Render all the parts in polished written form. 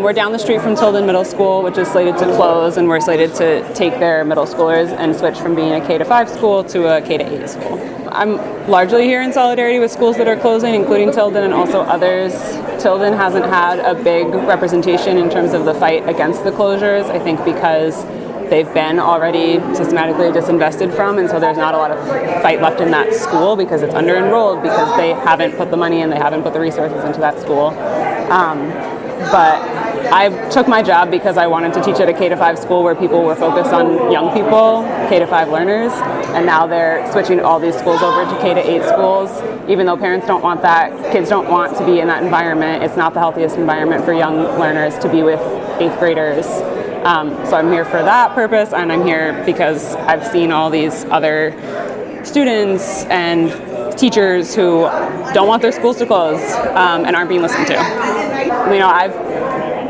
We're down the street from Tilden Middle School, which is slated to close, and we're slated to take their middle schoolers and switch from being a K-5 school to a K-8 school. I'm largely here in solidarity with schools that are closing, including Tilden and also others. Tilden hasn't had a big representation in terms of the fight against the closures, I think because they've been already systematically disinvested from, and so there's not a lot of fight left in that school because it's under-enrolled, because they haven't put the money and they haven't put the resources into that school. But I took my job because I wanted to teach at a K-5 school where people were focused on young people, K-5 learners, and now they're switching all these schools over to K-8 schools, even though parents don't want that, kids don't want to be in that environment. It's not the healthiest environment for young learners to be with 8th graders. So I'm here for that purpose, and I'm here because I've seen all these other students and teachers who don't want their schools to close and aren't being listened to. You know, I've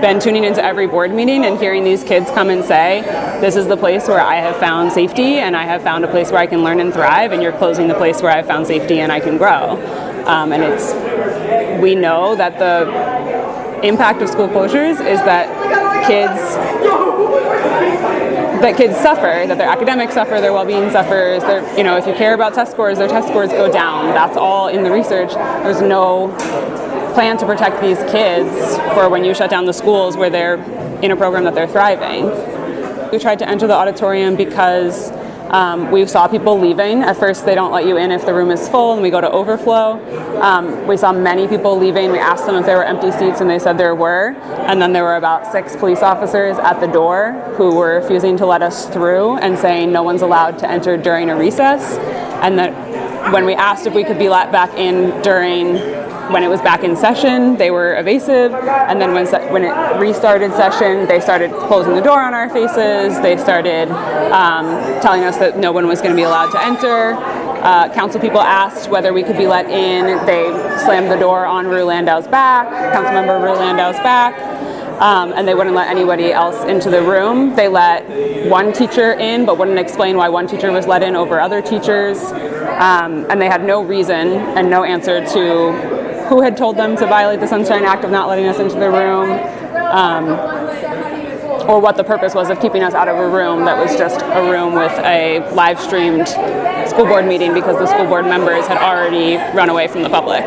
been tuning into every board meeting and hearing these kids come and say, this is the place where I have found safety and I have found a place where I can learn and thrive, and you're closing the place where I found safety and I can grow. And we know that the impact of school closures is that kids suffer, that their academics suffer, their well-being suffers. You know, if you care about test scores, their test scores go down. That's all in the research. There's no plan to protect these kids for when you shut down the schools where they're in a program that they're thriving. We tried to enter the auditorium because we saw people leaving. At first, they don't let you in if the room is full, and we go to overflow. We saw many people leaving. We asked them if there were empty seats, and they said there were. And then there were about 6 police officers at the door who were refusing to let us through and saying no one's allowed to enter during a recess. And that when we asked if we could be let back in when it was back in session, they were evasive, and then when it restarted session, they started closing the door on our faces. They started telling us that no one was going to be allowed to enter. Council people asked whether we could be let in. They slammed the door on Rue Landau's back, Councilmember Rue Landau's back, and they wouldn't let anybody else into the room. They let one teacher in, but wouldn't explain why one teacher was let in over other teachers, and they had no reason and no answer to who had told them to violate the Sunshine Act of not letting us into the room, or what the purpose was of keeping us out of a room that was just a room with a live-streamed school board meeting because the school board members had already run away from the public.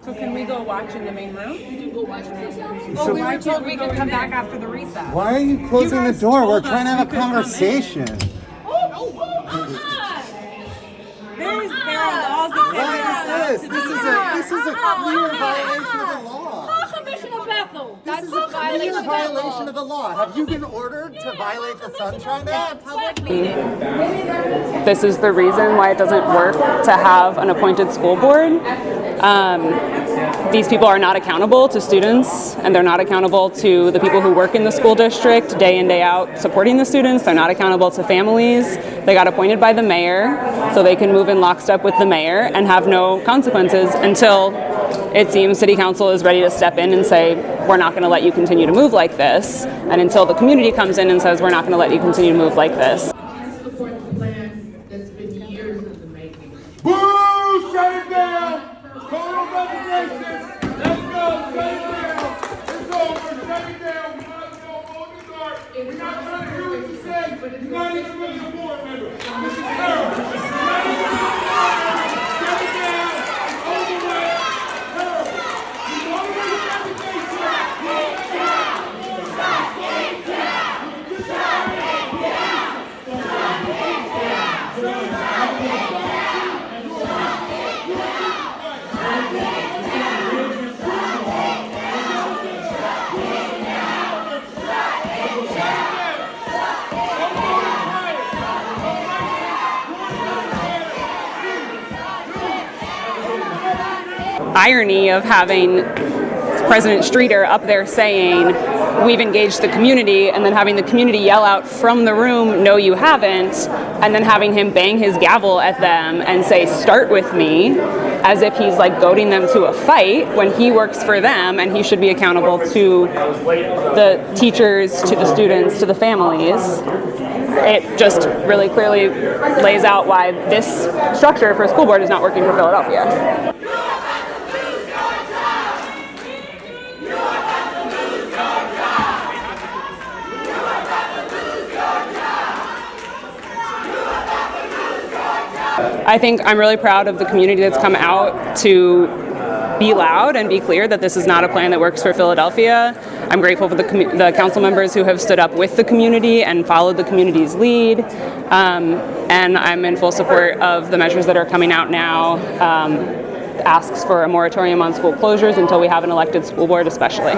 So can we go watch in the main room? Well, we were told we could come back after the recess. Why are you closing the door? We're trying to have a conversation. There are laws that This is a clear violation of the law. This is a clear violation of the law. Have you been ordered to violate the Sunshine Act? This is the reason why it doesn't work to have an appointed school board. These people are not accountable to students, and they're not accountable to the people who work in the school district day in, day out supporting the students. They're not accountable to families. They got appointed by the mayor, so they can move in lockstep with the mayor and have no consequences until it seems City Council is ready to step in and say, we're not going to let you continue to move like this, and until the community comes in and says, we're not going to let you continue to move like this. Support the plan that's been years in the making. Boo! Shut it down! Total resignations! Let's go! Shut it down! It's over! Shut it down! We might as well go in the dark. We're not trying to hear what you say, but you're not even really a board member. This is terrible. Shut it down! It's over with! Terrible! You want to raise your resignation? Irony of having President Streeter up there saying, we've engaged the community, and then having the community yell out from the room, no you haven't, and then having him bang his gavel at them and say, start with me, as if he's like goading them to a fight when he works for them and he should be accountable to the teachers, to the students, to the families. It just really clearly lays out why this structure for a school board is not working for Philadelphia. I think I'm really proud of the community that's come out to be loud and be clear that this is not a plan that works for Philadelphia. I'm grateful for the council members who have stood up with the community and followed the community's lead. And I'm in full support of the measures that are coming out now. Asks for a moratorium on school closures until we have an elected school board especially.